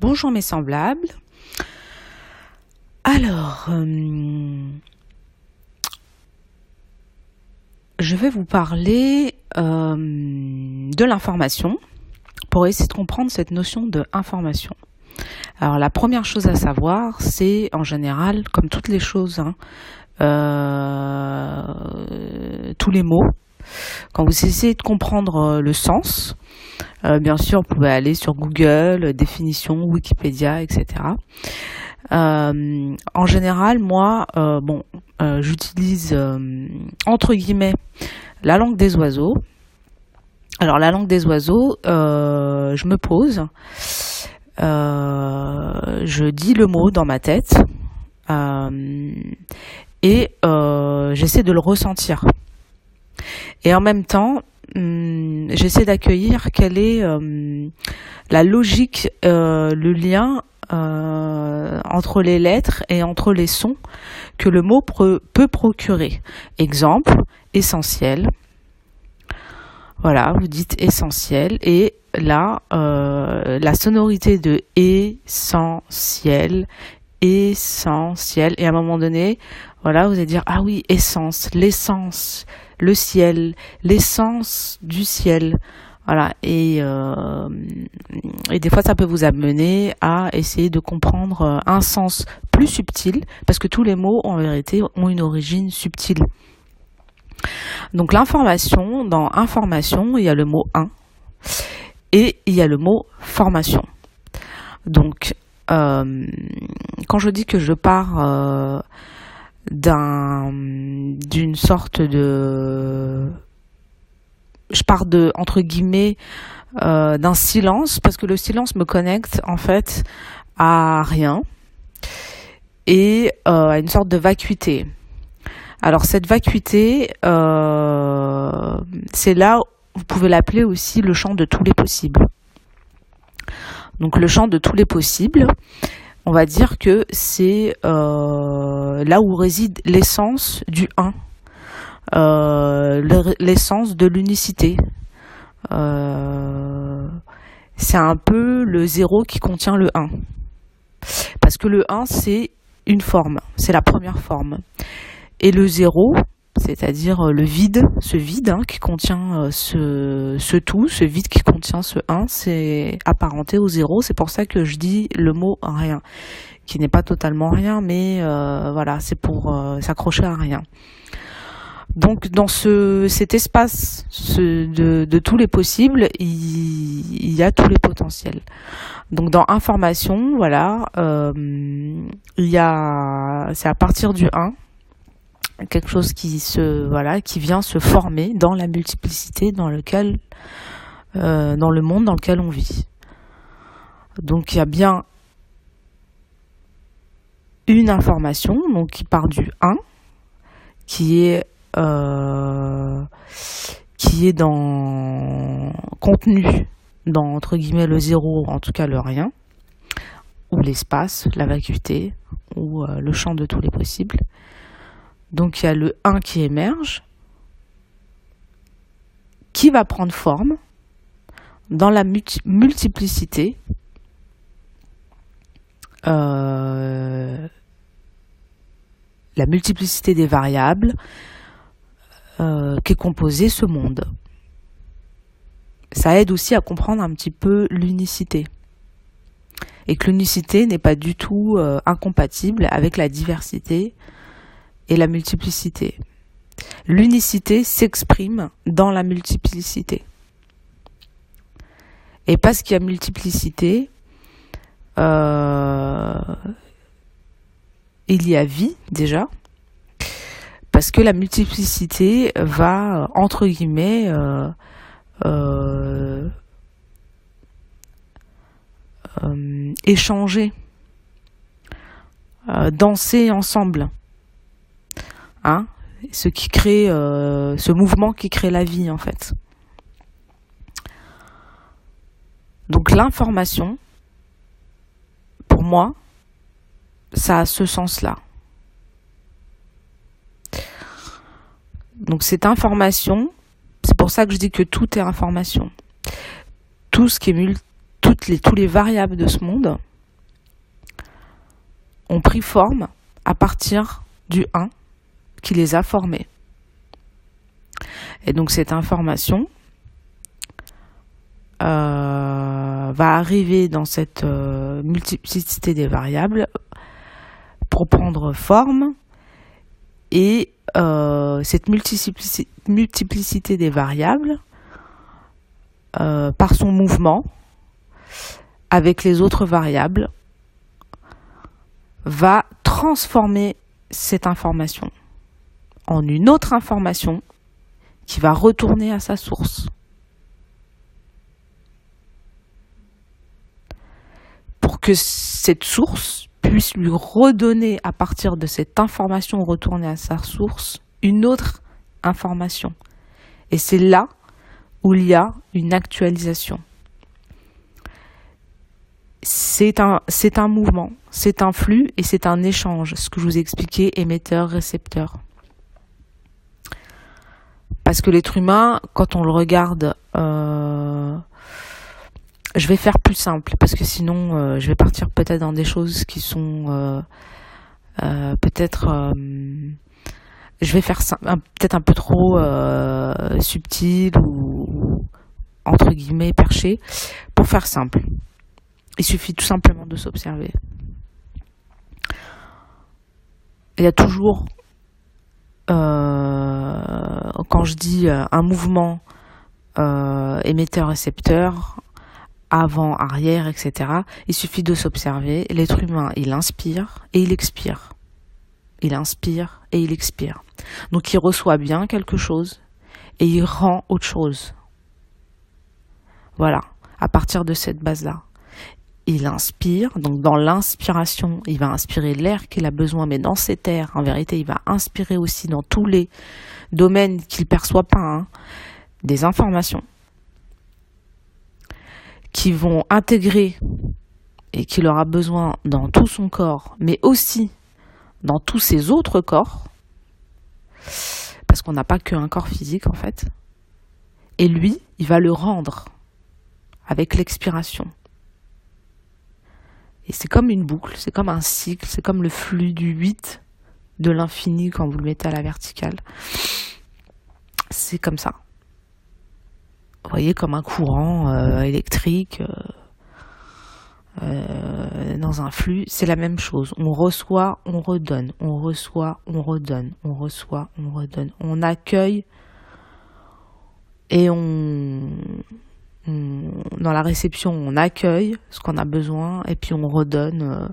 Bonjour mes semblables. Alors, je vais vous parler de l'information pour essayer de comprendre cette notion de information. Alors la première chose à savoir, c'est en général, comme toutes les choses, tous les mots, quand vous essayez de comprendre le sens, bien sûr vous pouvez aller sur Google, définition, Wikipédia, etc. En général, moi, j'utilise entre guillemets la langue des oiseaux. Alors la langue des oiseaux, je me pose, je dis le mot dans ma tête et j'essaie de le ressentir. Et en même temps, j'essaie d'accueillir quelle est la logique, le lien entre les lettres et entre les sons que le mot peut procurer. Exemple, essentiel. Voilà, vous dites essentiel et là, la sonorité de essentiel, et à un moment donné, voilà, vous allez dire ah oui, essence, l'essence, le ciel, l'essence du ciel. Voilà, et des fois ça peut vous amener à essayer de comprendre un sens plus subtil, parce que tous les mots en vérité ont une origine subtile. Donc l'information, dans information, il y a le mot un et il y a le mot formation. Donc quand je dis que je pars d'une sorte de... Je pars de, entre guillemets, d'un silence, parce que le silence me connecte en fait à rien et à une sorte de vacuité. Alors cette vacuité, c'est là, vous pouvez l'appeler aussi le champ de tous les possibles. Donc le champ de tous les possibles, on va dire que c'est là où réside l'essence du un. L'essence de l'unicité. C'est un peu le 0 qui contient le 1. Parce que le 1, c'est une forme, c'est la première forme. Et le 0, c'est-à-dire le vide, ce vide qui contient ce tout, ce vide qui contient ce 1, c'est apparenté au 0. C'est pour ça que je dis le mot rien, qui n'est pas totalement rien, mais voilà, c'est pour s'accrocher à rien. Donc dans cet espace de tous les possibles, il y a tous les potentiels. Donc dans information, voilà, c'est à partir du 1, quelque chose qui vient se former dans la multiplicité dans le monde dans lequel on vit. Donc il y a bien une information, donc qui part du 1, qui est contenu dans, entre guillemets, le 0, en tout cas le rien, ou l'espace, la vacuité, ou le champ de tous les possibles. Donc il y a le 1 qui émerge, qui va prendre forme dans la multiplicité la multiplicité des variables qu'est composé ce monde. Ça aide aussi à comprendre un petit peu l'unicité. Et que l'unicité n'est pas du tout incompatible avec la diversité et la multiplicité. L'unicité s'exprime dans la multiplicité. Et parce qu'il y a multiplicité, il y a vie déjà, parce que la multiplicité va, entre guillemets, échanger, danser ensemble, ce qui crée, ce mouvement qui crée la vie en fait. Donc l'information, pour moi, ça a ce sens-là. Donc cette information, c'est pour ça que je dis que tout est information. Tout ce qui est tous les variables de ce monde ont pris forme à partir du 1 qui les a formés. Et donc cette information va arriver dans cette multiplicité des variables pour prendre forme, et cette multiplicité des variables, par son mouvement avec les autres variables, va transformer cette information en une autre information qui va retourner à sa source. Pour que cette source puisse lui redonner, à partir de cette information retournée à sa source, une autre information. Et c'est là où il y a une actualisation. C'est un mouvement, c'est un flux et c'est un échange, ce que je vous ai expliqué, émetteur-récepteur. Parce que l'être humain, quand on le regarde, je vais faire plus simple, parce que sinon je vais partir peut-être dans des choses qui sont peut-être... je vais faire peut-être un peu trop subtil ou entre guillemets perché. Pour faire simple, il suffit tout simplement de s'observer. Il y a toujours, quand je dis un mouvement émetteur-récepteur, avant, arrière, etc., il suffit de s'observer. L'être humain, il inspire et il expire. Il inspire et il expire. Donc il reçoit bien quelque chose et il rend autre chose. Voilà, à partir de cette base-là. Il inspire, donc dans l'inspiration, il va inspirer l'air qu'il a besoin, mais dans cet air, en vérité, il va inspirer aussi dans tous les domaines qu'il ne perçoit pas, des informations qui vont intégrer et qu'il aura besoin dans tout son corps, mais aussi dans tous ses autres corps, parce qu'on n'a pas qu'un corps physique en fait, et lui, il va le rendre avec l'expiration. Et c'est comme une boucle, c'est comme un cycle, c'est comme le flux du 8 de l'infini quand vous le mettez à la verticale. C'est comme ça. Vous voyez, comme un courant électrique dans un flux, c'est la même chose. On reçoit, on redonne, on reçoit, on redonne, on reçoit, on redonne. On accueille et dans la réception, on accueille ce qu'on a besoin et puis on redonne.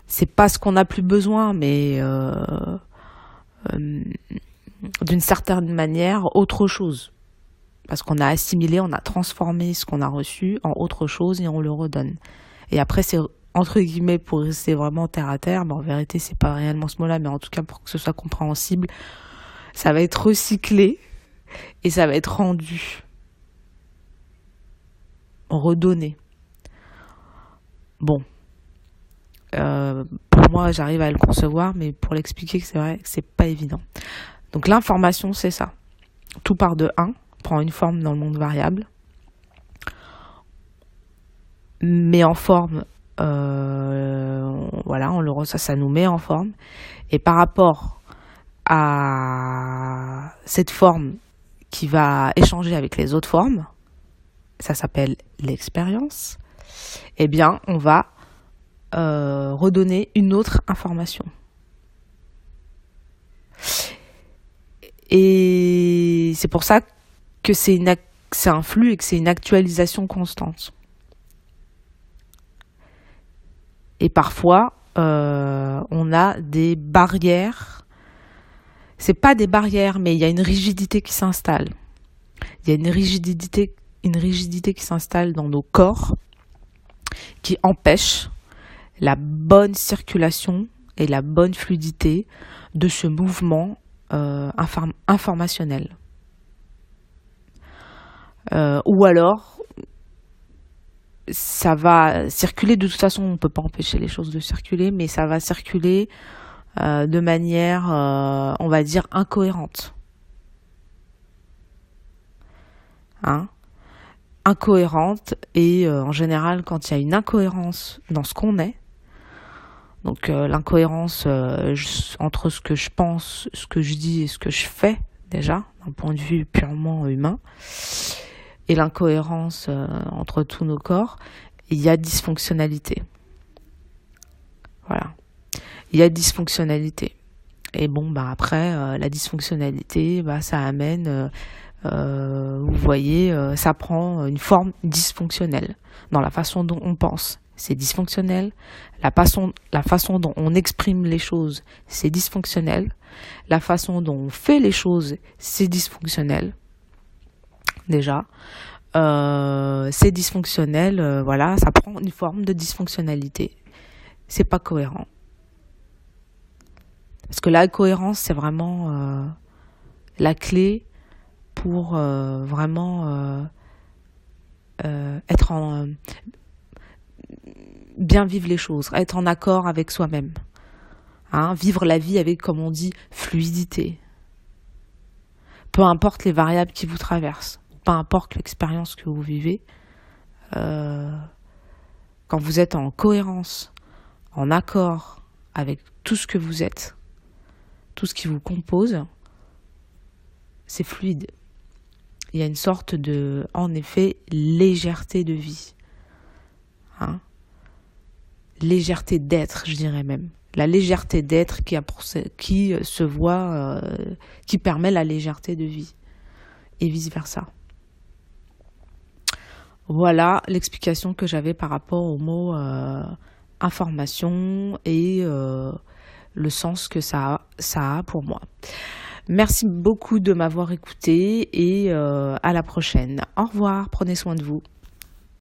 C'est pas ce qu'on n'a plus besoin, mais d'une certaine manière, autre chose. Parce qu'on a assimilé, on a transformé ce qu'on a reçu en autre chose et on le redonne. Et après, c'est entre guillemets pour rester vraiment terre à terre, mais en vérité, c'est pas réellement ce mot-là, mais en tout cas pour que ce soit compréhensible, ça va être recyclé et ça va être rendu, redonné. Bon. Pour moi, j'arrive à le concevoir, mais pour l'expliquer, c'est vrai que c'est pas évident. Donc l'information, c'est ça. Tout part de 1, prend une forme dans le monde variable, mais en forme, voilà, on le reçoit, ça nous met en forme. Et par rapport à cette forme qui va échanger avec les autres formes, ça s'appelle l'expérience, eh bien, on va redonner une autre information. Et c'est pour ça que c'est un flux et que c'est une actualisation constante. Et parfois, on a des barrières. C'est pas des barrières, mais il y a une rigidité qui s'installe. Il y a une rigidité qui s'installe dans nos corps qui empêche la bonne circulation et la bonne fluidité de ce mouvement informationnel. Ou alors, ça va circuler, de toute façon, on ne peut pas empêcher les choses de circuler, mais ça va circuler de manière, on va dire, incohérente. Incohérente Et en général, quand il y a une incohérence dans ce qu'on est, donc l'incohérence entre ce que je pense, ce que je dis et ce que je fais, déjà, d'un point de vue purement humain, et l'incohérence entre tous nos corps, il y a dysfonctionnalité. Voilà. Il y a dysfonctionnalité. Et bon, bah après, la dysfonctionnalité, bah ça amène, vous voyez, ça prend une forme dysfonctionnelle dans la façon dont on pense. C'est dysfonctionnel. La façon dont on exprime les choses, c'est dysfonctionnel. La façon dont on fait les choses, c'est dysfonctionnel. Déjà. C'est dysfonctionnel, voilà, ça prend une forme de dysfonctionnalité. C'est pas cohérent. Parce que la cohérence, c'est vraiment la clé pour vraiment être bien vivre les choses, être en accord avec soi-même. Hein, vivre la vie avec, comme on dit, fluidité. Peu importe les variables qui vous traversent, peu importe l'expérience que vous vivez, quand vous êtes en cohérence, en accord avec tout ce que vous êtes, tout ce qui vous compose, c'est fluide. Il y a une sorte de, en effet, légèreté de vie. Hein, légèreté d'être, je dirais même. La légèreté d'être qui se voit, qui permet la légèreté de vie. Et vice-versa. Voilà l'explication que j'avais par rapport au mot information et le sens que ça a pour moi. Merci beaucoup de m'avoir écouté et à la prochaine. Au revoir, prenez soin de vous.